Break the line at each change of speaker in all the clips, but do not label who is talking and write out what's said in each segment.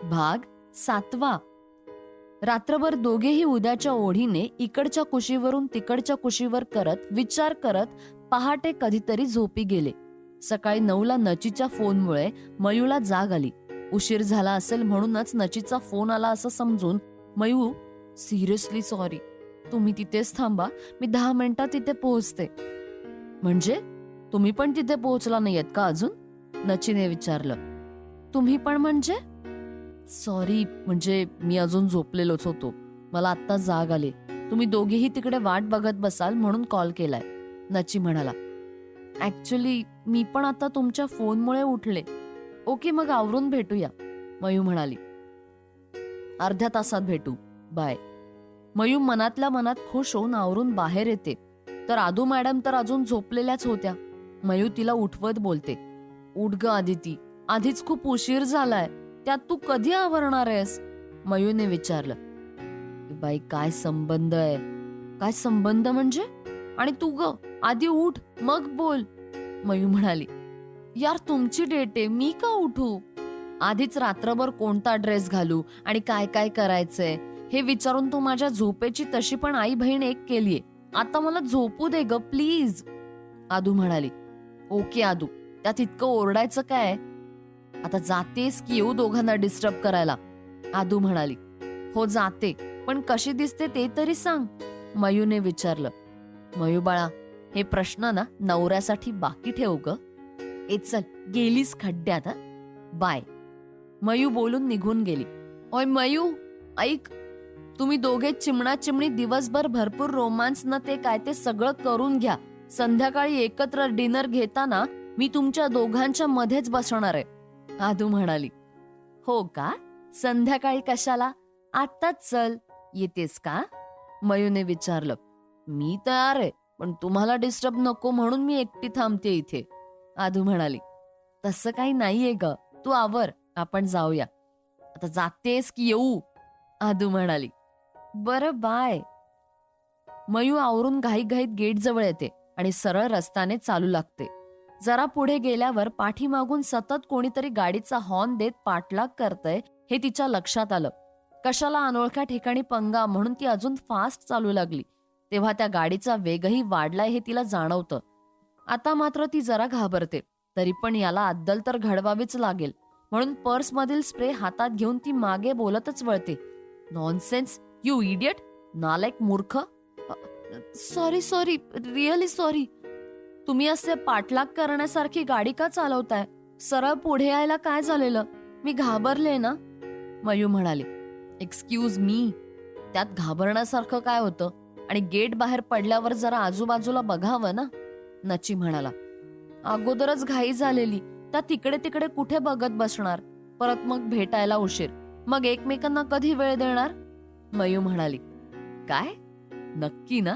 भाग 7. रात्रभर दोघेही उद्याच्या ओढीने इकडच्या कुशीवरून तिकडच्या कुशीवर करत विचार करत पहाटे कधीतरी झोपी गेले. सकाळी 9ला नचीच्या फोनमुळे मयूला जाग आली. उशीर झाला असेल म्हणूनच नचीचा फोन आला असं समजून मयू, सिरियसली सॉरी, तुम्ही तिथेच थांबा, मी 10 मिनिटात तिथे पोहोचते. म्हणजे तुम्ही पण तिथे पोहोचला नाहीयेत का अजून? नचीने विचारलं. तुम्ही पण म्हणजे? सॉरी, म्हणजे मी अजून झोपलेलोच होतो, मला आत्ता जाग आली. तुम्ही दोघेही तिकडे वाट बघत बसाल म्हणून कॉल केलाय, नची म्हणाला. ऍक्च्युली मी पण आता तुमच्या फोनमुळे उठले. ओके, मग आवरून भेटूया, मयू म्हणाली. अर्ध्या तासात भेटू, बाय. मयू मनातल्या मनात खुश होऊन आवरून बाहेर येते तर आदू मॅडम तर अजून झोपलेल्याच होत्या. मयू तिला उठवत बोलते, उठ ग आदिती, आधीच खूप उशीर झालाय, त्यात तू कधी आवरणार आहेस? मयूने विचारलं. बाई, काय संबंध आहे? काय संबंध म्हणजे? आणि तू ग आधी उठ मग बोल, मयू म्हणाली. यार, तुमची डेट आहे, मी का उठू? आधीच रात्रभर कोणता ड्रेस घालू आणि काय काय करायचंय हे विचारून तू माझ्या झोपेची तशी पण आई बहीण एक केलीये. आता मला झोपू दे ग प्लीज, आदू म्हणाली. ओके आदू, त्यात इतकं ओरडायचं काय? आता जातेस की येऊ दोघांना डिस्टर्ब करायला? आदू म्हणाली. हो जाते, पण कशी दिसते ते तरी सांग, मयूने विचारलं. मयू बाळा, हे प्रश्न ना नवऱ्यासाठी बाकी ठेव ग. ए चल, गेलीस खड्ड्यात, बाय. मयू बोलून निघून गेली. ओय मयू, ऐक, तुम्ही दोघे चिमणा चिमणी दिवसभर भरपूर रोमांस न ते काय ते सगळं करून घ्या. संध्याकाळी एकत्र डिनर घेताना मी तुमच्या दोघांच्या मध्येच बसणार आहे, आदू म्हणाली. हो का? संध्याकाळी कशाला? आत्ताच चल, येतेस का? मयूने विचारलं. मी तयार आहे, पण तुम्हाला डिस्टर्ब नको म्हणून मी एकटी थांबते इथे, आदू म्हणाली. तसं काही नाहीये ग, तू आवर, आपण जाऊया. आता जातेस की येऊ? आदू म्हणाली. बरं, बाय. मयू आवरून घाईघाईत गेट जवळ येते आणि सरळ रस्त्याने चालू लागते. जरा पुढे गेल्यावर पाठीमागून सतत कोणीतरी गाडीचा हॉर्न देत पाठलाग करतय हे तिच्या लक्षात आलं. कशाला अनोळख्या ठिकाणी पंगा म्हणून ती अजून फास्ट चालू लागली. तेव्हा त्या गाडीचा वेगही वाढलाय हे तिला जाणवतं. आता मात्र ती जरा घाबरते. तरी पण याला अद्दल तर घडवावीच लागेल म्हणून पर्समधील स्प्रे हातात घेऊन ती मागे बोलतच वळते. नॉनसेन्स, यू इडियट, नालायक मूर्ख. Sorry sorry, really sorry. तुम्ही असे पाठलाग करण्यासारखी गाडी का चालवताय? सरळ पुढे यायला काय झालेलं? मी घाबरले ना, मयू म्हणाली. एक्सक्यूज मी, त्यात घाबरण्यासारखं काय होतं? आणि गेट बाहेर पडल्यावर जरा आजूबाजूला बघावं ना, नची म्हणाला. अगोदरच घाई झालेली, त्या तिकडे तिकडे कुठे बघत बसणार? परत मग भेटायला उशीर, मग एकमेकांना कधी वेळ देणार? मयू म्हणाली. काय? नक्की ना?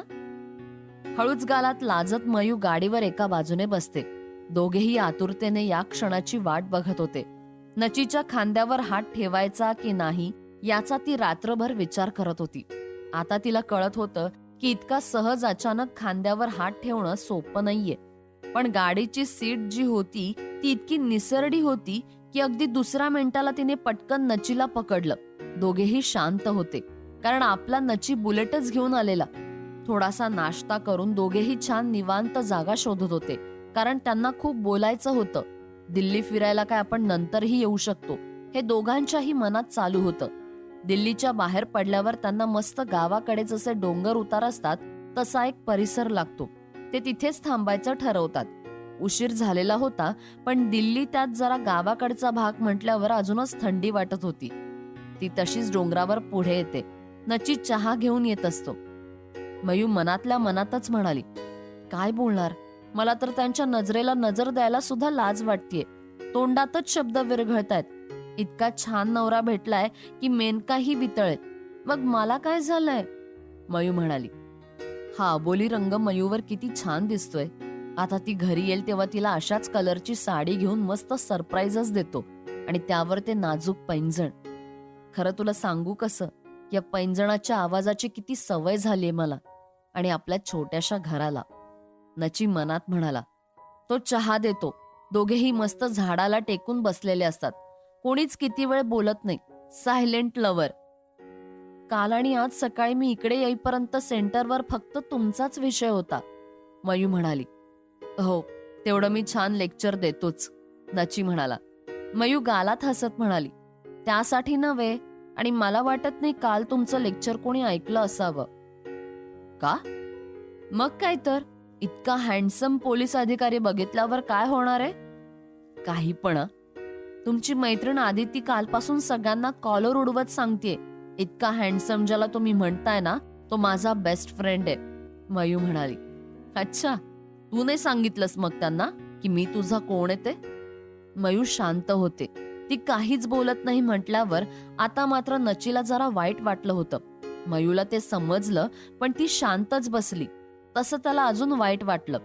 हळूच गालात लाजत मयू गाडीवर एका बाजूने बसते. दोघेही आतुरतेने या क्षणाची वाट बघत होते. नचीच्या खांद्यावर हात ठेवायचा की नाही याचा ती रात्रभर विचार करत होती. आता तिला कळत होतं की इतका सहज अचानक खांद्यावर हात ठेवणं सोपं नाहीये. पण गाडीची सीट जी होती ती इतकी निसरडी होती की अगदी दुसऱ्या मिनिटाला तिने पटकन नचीला पकडलं. दोघेही शांत होते, कारण आपला नची बुलेटच घेऊन आलेला. थोडासा नाश्ता करून दोघेही छान निवांत जागा शोधत होते, कारण त्यांना खूप बोलायचं होतं. दिल्ली फिरायला काय आपण नंतरही येऊ शकतो, हे दोघांच्याही मनात चालू होतं. दिल्लीच्या बाहेर पडल्यावर त्यांना मस्त गावाकडे जसे डोंगर उतार असतात तसा एक परिसर लागतो. ते तिथेच थांबायचं ठरवतात. उशीर झालेला होता, पण दिल्ली त्यात जरा गावाकडचा भाग म्हटल्यावर अजूनच थंडी वाटत होती. ती तशीच डोंगरावर पुढे येते. नची चहा घेऊन येत असतो. मयू मनातल्या मनातच म्हणाली, काय बोलणार? मला तर त्यांच्या नजरेला नजर द्यायला सुद्धा लाज वाटतेय. तोंडातच शब्द विरघळतायत. इतका छान नवरा भेटलाय की मेनकाही वितळेल. मग मला काय झालंय? मयू म्हणाली. हा बोली रंग मयूवर किती छान दिसतोय. आता ती घरी येईल तेव्हा तिला अशाच कलरची साडी घेऊन मस्त सरप्राईजच देतो, आणि त्यावर ते नाजूक पैंजण. खरं तुला सांगू कसं, या पैंजणाच्या आवाजाची किती सवय झालीये मला, आणि आपल्या छोट्याशा घराला, नची मनात म्हणाला. तो चहा देतो. दोघेही मस्त झाडाला टेकून बसलेले असतात. कोणीच किती वेळ बोलत नाही. Silent lover. काल आणि आज सकाळी मी इकडे येईपर्यंत सेंटरवर फक्त तुमचाच विषय होता, मयू म्हणाली. हो, तेवढं मी छान लेक्चर देतोच, नची म्हणाला. मयू गालात हसत म्हणाली, त्यासाठी नव्हे, आणि मला वाटत नाही काल तुमचं लेक्चर कोणी ऐकलं असावं. का? मग काय तर, इतका हँडसम पोलीस अधिकारी बघितल्यावर काय होणार आहे? काही पण. तुमची मैत्रीण आदिती कालपासून सगळ्यांना कॉलर उडवत सांगतेय, इतका हँडसम ज्याला तुम्ही म्हणताय ना, तो माझा बेस्ट फ्रेंड आहे, मयू म्हणाली. अच्छा, तू नाही सांगितलंस मग त्यांना की मी तुझा कोण आहे ते? मयू शांत होते. ती काहीच बोलत नाही म्हटल्यावर आता मात्र नचीला जरा वाईट वाटलं होतं. मयूला ते समजलं, पण ती शांतच बसली. तसं त्याला अजून वाईट वाटलं.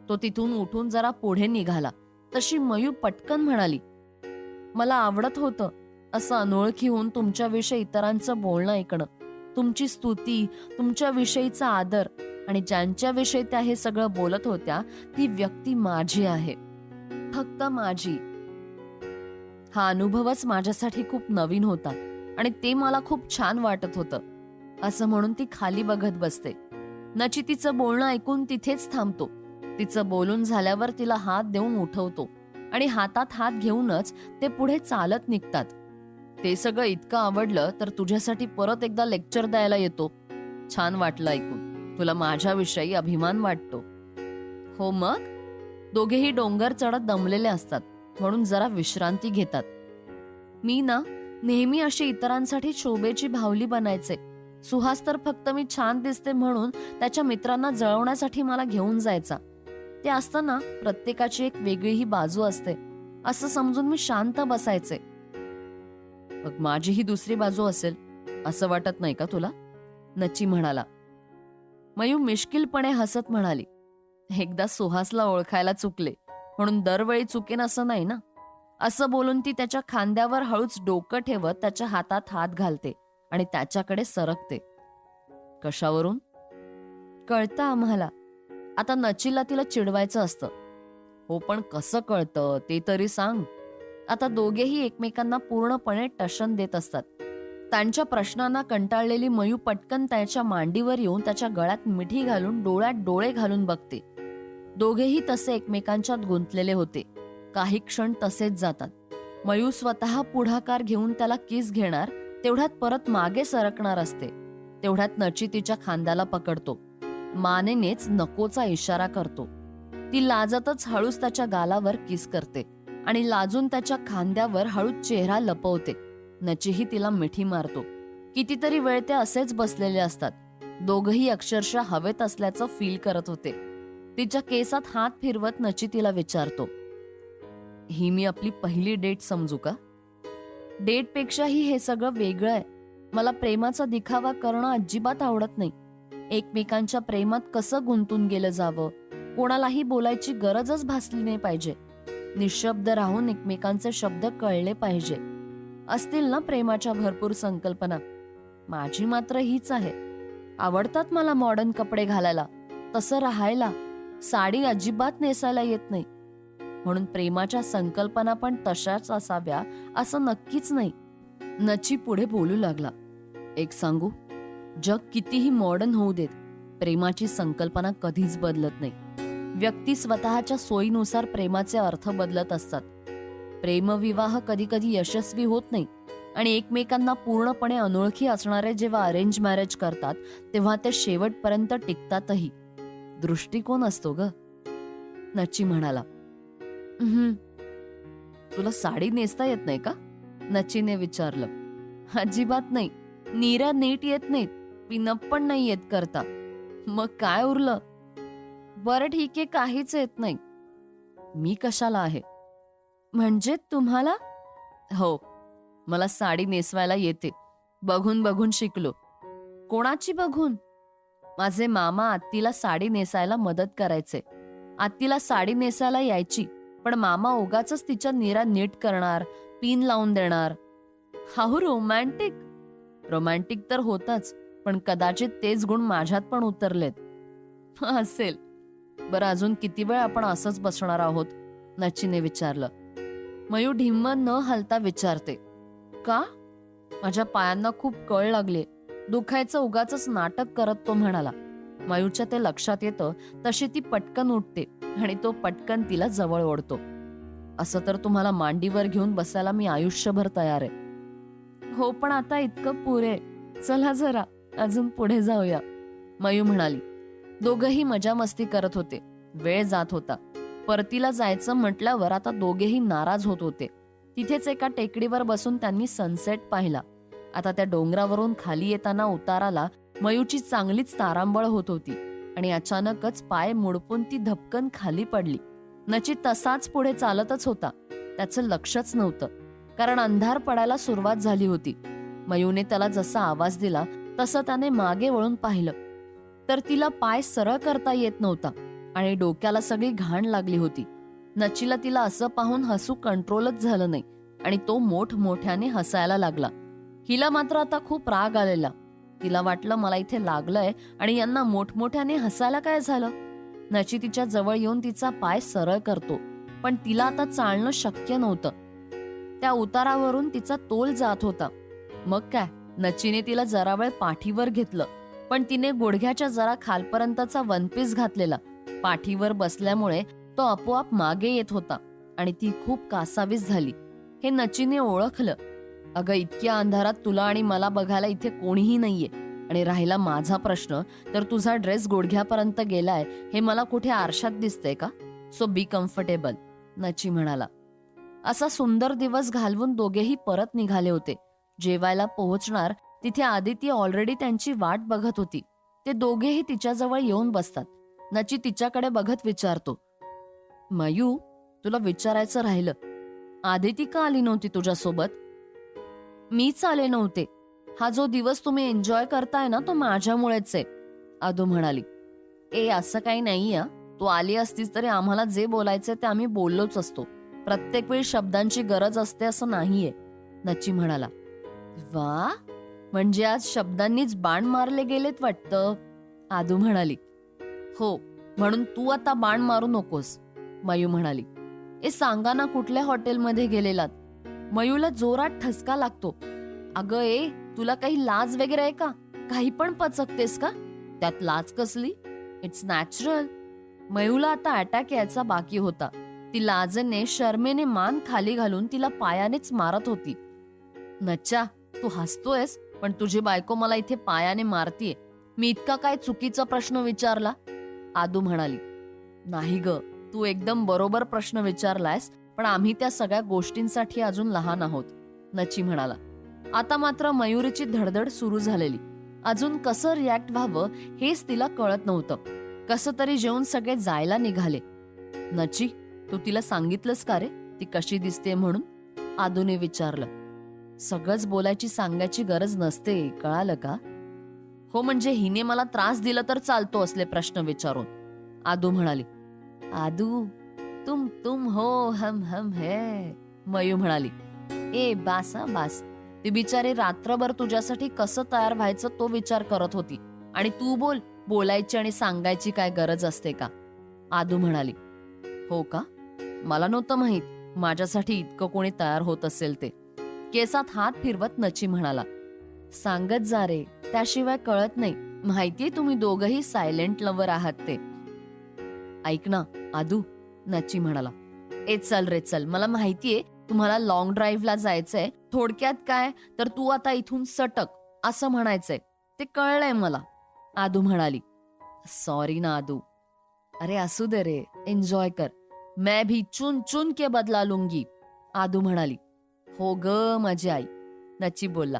तो तिथून उठून जरा पुढे निघाला. तशी मयू पटकन म्हणाली, मला आवडत होतं असं अनोळखी होऊन तुमच्याविषयी इतरांचं बोलणं ऐकणं, तुमची स्तुती, तुमच्याविषयीचा आदर, आणि ज्यांच्याविषयी त्या हे सगळं बोलत होत्या ती व्यक्ती माझी आहे, फक्त माझी. हा अनुभवच माझ्यासाठी खूप नवीन होता आणि ते मला खूप छान वाटत होतं. असं म्हणून ती खाली बघत बसते. नची तिचं बोलणं ऐकून तिथेच थांबतो. तिचं बोलून झाल्यावर तिला हात देऊन उठवतो आणि हातात हात घेऊनच ते पुढे चालत निघतात. ते सगळं इतकं आवडलं तर तुझ्यासाठी परत एकदा लेक्चर द्यायला येतो. छान वाटलं ऐकून. तुला माझ्याविषयी अभिमान वाटतो. हो मग? दोघेही डोंगर चढत दमलेले असतात म्हणून जरा विश्रांती घेतात. मी ना नेहमी अशी इतरांसाठी शोभेची भावली बनायचे. सुहास तर फक्त मी छान दिसते म्हणून त्याच्या मित्रांना जळवण्यासाठी मला घेऊन जायचा. ते असताना प्रत्येकाची एक वेगळी ही बाजू असते असं समजून मी शांत बसायचे. मग माझी ही दुसरी बाजू असेल असं वाटत नाही का तुला? नची म्हणाला. मयू मिश्किलपणे हसत म्हणाली, एकदा सुहासला ओळखायला चुकले म्हणून दरवेळी चुकेन असं नाही ना. असं बोलून ती त्याच्या खांद्यावर हळूच डोकं ठेवत त्याच्या हातात हात घालते आणि त्याच्याकडे सरकते. कशावरून? कळतं आम्हाला. आता नचीला तिला चिडवायचं असतं. हो, पण कसं कळतं ते तरी सांग. आता दोघेही एकमेकांना पूर्णपणे टशन देत असतात. त्यांच्या प्रश्नांना कंटाळलेली मयू पटकन त्याच्या मांडीवर येऊन त्याच्या गळ्यात मिठी घालून डोळ्यात डोळे घालून बघते. दोघेही तसे एकमेकांच्यात गुंतलेले होते. काही क्षण तसेच जातात. मयू स्वतः पुढाकार घेऊन त्याला किस घेणार, तेवढ्यात परत मागे सरकणार असते. तेवढ्यात नची तिच्या खांद्याला पकडतो. मानेनेच नकोचा इशारा करतो. ती लाजतच हळूच त्याच्या गालावर किस करते आणि लाजून त्याच्या खांद्यावर हळूच चेहरा लपवते. नचीही तिला मिठी मारतो. कितीतरी वेळ ते असेच बसलेले असतात. दोघही अक्षरशः हवेत असल्याचं फील करत होते. तिच्या केसात हात फिरवत नची तिला विचारतो, ही मी आपली पहिली डेट समजू का? डेटपेक्षाही हे सगळं वेगळं आहे. मला प्रेमाचा दिखावा करणं अजिबात आवडत नाही. एकमेकांच्या प्रेमात कसं गुंतून गेलं जावं, कोणालाही बोलायची गरजच भासली नाही पाहिजे. निशब्द राहून एकमेकांचे शब्द कळले पाहिजे. असतील ना प्रेमाच्या भरपूर संकल्पना. माझी मात्र हीच आहे. आवडतात मला मॉडर्न कपडे घालायला, तसं राहायला. साडी अजिबात नेसायला येत नाही. म्हणून प्रेमाच्या संकल्पना पण तशाच असाव्या असं नक्कीच नाही. नची पुढे बोलू लागला, एक सांगू, जग कितीही मॉडर्न होऊ देत, प्रेमाची संकल्पना कधीच बदलत नाही. व्यक्ती स्वतःच्या सोयीनुसार प्रेमाचे अर्थ बदलत असतात. प्रेमविवाह कधी कधी यशस्वी होत नाही आणि एकमेकांना पूर्णपणे अनोळखी असणारे जेव्हा अरेंज मॅरेज करतात तेव्हा ते शेवटपर्यंत टिकतातही. दृष्टिकोन असतो ग, नची म्हणाला. तुला साडी नेसता येत नाही का? नचीने विचारलं. अजिबात नाही. नीरा नीट येत नाहीत, पिनअप पण नाही येत करता. मग काय उरलं? बरं ठीक आहे, काहीच येत नाही. मी कशाला आहे? म्हणजे तुम्हाला? हो, मला साडी नेसवायला येते. बघून बघून शिकलो. कोणाची बघून? माझे मामा आत्तीला साडी नेसायला मदत करायचे. आत्तीला साडी नेसायला यायची, पण मामा उगाचच तिच्या नीरा नीट करणार, पिन लावून देणार. How romantic. रोमॅन्टिक तर होताच, पण कदाचित तेच गुण माझ्यात पण उतरलेत. असेल. बरं, अजून किती वेळ आपण असंच बसणार आहोत? नचीने विचारलं. मयू ढिम्म न हलता विचारते, का? माझ्या पायांना खूप कळ लागले. दुखायचं उगाच नाटक करत तो म्हणाला. मयूच्या ते लक्षात येतं तशी ती पटकन उठते आणि तो पटकन तिला जवळ ओढतो. असं तर तुम्हाला मांडीवर घेऊन बसायला मी आयुष्यभर तयार आहे. हो, पण आता इतकं पुरे. चला जरा अजून पुढे जाऊया, मयू म्हणाली. दोघंही मजा मस्ती करत होते. वेळ जात होता. परतीला जायचं म्हटल्यावर आता दोघेही नाराज होत होते. तिथेच एका टेकडीवर बसून त्यांनी सनसेट पाहिला. आता त्या डोंगरावरून खाली येताना उताराला मयूची चांगलीच तारांबळ होत होती आणि अचानकच पाय मुडपून ती धपकन खाली पडली. नची तसाच पुढे चालतच होता. त्याचं लक्षच नव्हतं, कारण अंधार पडायला सुरुवात झाली होती. मयूने त्याला जसा आवाज दिला तसं त्याने मागे वळून पाहिलं तर तिला पाय सरळ करता येत नव्हता आणि डोक्याला सगळी घाण लागली होती. नचीला तिला असं पाहून हसू कंट्रोलच झालं नाही आणि तो मोठमोठ्याने हसायला लागला. हिला मात्र आता खूप राग आलेला. तिला वाटलं मला इथे लागलंय आणि यांना मोठमोठ्याने हसायला काय झालं. नची तिच्या जवळ येऊन तिचा पाय सरळ करतो, पण तिला आता चालणं शक्य नव्हतं. त्या उतारावरून तिचा तोल जात होता. मग काय, नचीने तिला जरा वेळ पाठीवर घेतलं, पण तिने गुडघ्याच्या जरा खालपर्यंतचा वनपीस घातलेला. पाठीवर बसल्यामुळे तो आपोआप मागे येत होता आणि ती खूप कासावीस झाली. हे नचीने ओळखलं. अगं, इतक्या अंधारात तुला आणि मला बघायला इथे कोणीही नाहीये. आणि राहिला माझा प्रश्न, तर तुझा ड्रेस गुडघ्यापर्यंत गेलाय हे मला कुठे आरशात दिसतंय का? सो बी कम्फर्टेबल, नची म्हणाला. असा सुंदर दिवस घालवून दोघेही परत निघाले होते. जेवायला पोहोचणार तिथे आदिती ऑलरेडी त्यांची वाट बघत होती. ते दोघेही तिच्याजवळ येऊन बसतात. नची तिच्याकडे बघत विचारतो, मयू, तुला विचारायचं राहिलं, आदिती का आली नव्हती तुझ्यासोबत? मीच आले नव्हते. हा जो दिवस तुम्ही एन्जॉय करताय ना, तो माझ्यामुळेच आहे, आदू म्हणाली. असं काही नाही. तू आली असतीस तरी आम्हाला जे बोलायचे ते आम्ही बोललोच असतो. प्रत्येक वेळी शब्दांची गरज असते असं नाहीये, नची म्हणाला. वा, म्हणजे आज शब्दांनीच बाण मारले गेलेत वाटतं, आदू म्हणाली. हो, म्हणून तू आता बाण मारू नकोस, मयू म्हणाली. सांगा ना, कुठल्या हॉटेलमध्ये गेलेलात? मयूला जोरात ठसका लागतो. अगं तुला काही लाज वगैरे आहे का? काही पण पचकतेस का? त्यात लाज कसली? It's natural. मयूला आता अटॅक यायचा बाकी होता. ती लाजेने शर्मेने मान खाली घालून तिला पायानेच मारत होती. नच्चा, तू हसतोयस, पण तुझी बायको मला इथे पायाने मारतीये. मी इतका काय चुकीचा प्रश्न विचारला? आदू म्हणाली. नाही ग, तू एकदम बरोबर प्रश्न विचारलायस, पण आम्ही त्या सगळ्या गोष्टींसाठी अजून लहान आहोत, नची म्हणाला. आता मात्र मयुरीची धडधड सुरू झालेली. अजून कसं रिॲक्ट व्हावं हेच तिला कळत नव्हतं. कसं तरी जेवून सगळे जायला निघाले. नची, तू तिला सांगितलंस का रे ती कशी दिसते म्हणून? आदूने विचारलं. सगळंच बोलायची सांगायची गरज नसते, कळालं का? हो, म्हणजे हिने मला त्रास दिला तर चालतो असले प्रश्न विचारून, आदू म्हणाली. आदू, तुम हो हम है, मयू म्हणाली. बास बास. ती बिचारी रात्रभर तुझ्यासाठी कसं तयार व्हायचं तो विचार करत होती आणि तू बोलायची आणि सांगायची काय गरज असते का? आदू म्हणाली. हो का? मला नव्हतं माहित माझ्यासाठी इतकं कोणी तयार होत असेल ते. केसात हात फिरवत नची म्हणाला. सांगत जा रे, त्याशिवाय कळत नाही. माहितीये तुम्ही दोघंही सायलेंट लव्हर आहात ते. ऐक ना आदू, नची म्हणाला. चल रे चल, मला माहितीये तुम्हाला लॉंग ड्राईव्हला जायचंय. थोडक्यात काय तर तू आता इथून सटक असं म्हणायचंय, ते कळलंय मला, आदू म्हणाली. सॉरी ना आदू. अरे असू दे रे, एन्जॉय कर. मैं भी चुन चुन के बदला लूंगी, आदू म्हणाली. हो ग माझी आई, नची बोलला.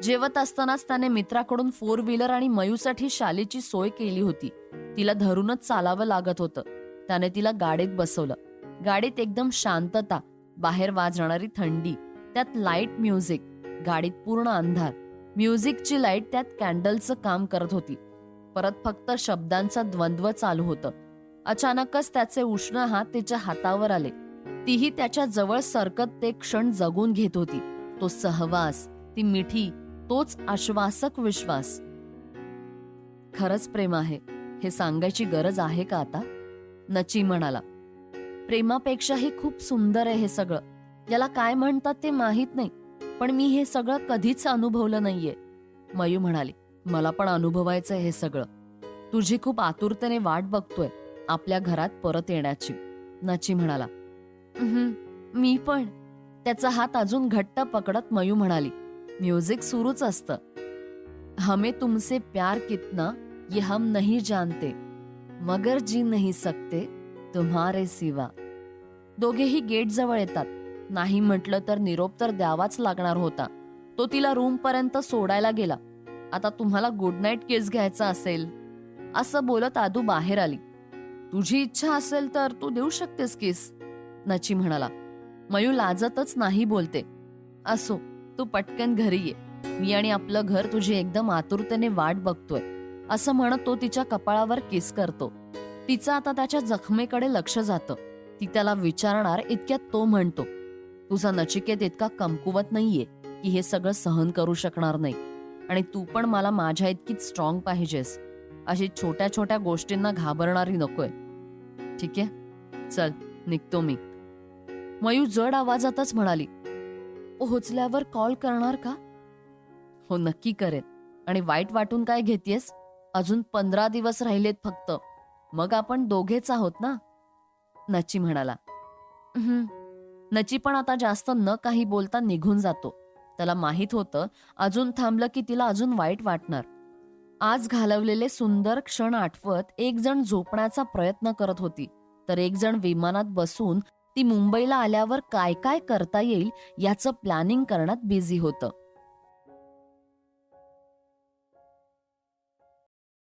जेवत असतानाच त्याने मित्राकडून 4 व्हीलर आणि मयूसाठी शालीची सोय केली होती. तिला धरूनच चालावं लागत होतं. त्याने तिला गाडीत बसवलं. गाडीत एकदम शांतता, बाहेर वाजणारी थंडी, त्यात लाईट म्युझिक. गाडीत पूर्ण अंधार. म्युझिकची लाईट त्यात कॅन्डलचं काम करत होती. परत फक्त शब्दांचा द्वंद्व चालू होतं. अचानकच त्याचे उष्ण हात तिच्या हातावर आले. तीही त्याच्या जवळ सरकत ते क्षण जगून घेत होती. तो सहवास, ती मिठी, तोच आश्वासक विश्वास. खरंच प्रेम आहे हे सांगायची गरज आहे का आता? नची म्हणाला. प्रेमापेक्षाही खूप सुंदर आहे हे सगळं. याला काय म्हणतात ते माहित नाही, पण मी हे सगळं कधीच अनुभवलं नाहीये. मयू म्हणाली, मला पण अनुभवायचंय हे सगळं. तुझी खूप आतुरतेने वाट बघतोय आपल्या घरात परत येण्याची. नची म्हणाला, मी पण. त्याचा हात अजून घट्ट पकडत मयू म्हणाली, म्युझिक सुरूच असतं. हमें तुमसे प्यार कितना ये हम नहीं जानते, मगर जी नहीं सकते तुम्हारे सिवा. दोघेही गेट जवळ येतात. नाही म्हटलं तर निरोप तर द्यावाच लागणार होता. तो तिला रूम पर्यंत सोडायला गेला. आता तुम्हाला गुड नाईट किस घ्यायचा असेल असं बोलत आदू बाहेर आली. तुझी इच्छा असेल तर तू देऊ शकतेस किस, नची म्हणाला. मयू लाजतच नाही बोलते. असो, तू पटकन घरी ये. मी आणि आपलं घर तुझी एकदम आतुरतेने वाट बघतोय, असं म्हणत तो तिच्या कपाळावर किस करतो. तिचं आता त्याच्या जखमेकडे लक्ष जातं. ती त्याला विचारणार इतक्यात तो म्हणतो, तुझा नचिकेत इतका कमकुवत नाहीये की हे सगळं सहन करू शकणार नाही. आणि तू पण मला माझ्या इतकीच स्ट्रॉंग पाहिजेस. अशी छोट्या छोट्या गोष्टींना घाबरणारी नकोय. ठीक आहे, चल निघतो मी. मयू जड आवाजातच म्हणाली, पोहोचल्यावर कॉल करणार का? हो, नक्की करेन. आणि वाईट वाटून काय घेतेस? अजून 15 दिवस राहिलेत फक्त. मग आपण दोघेच आहोत ना, नची म्हणाला. नची पण आता जास्त न काही बोलता निघून जातो. त्याला माहित होतं अजून थांबलं की तिला अजून वाईट वाटणार. आज घालवलेले सुंदर क्षण आठवत एक जण झोपण्याचा प्रयत्न करत होती, तर एक जण विमानात बसून ती मुंबईला आल्यावर काय काय करता येईल याचं प्लॅनिंग करण्यात बिझी होतं.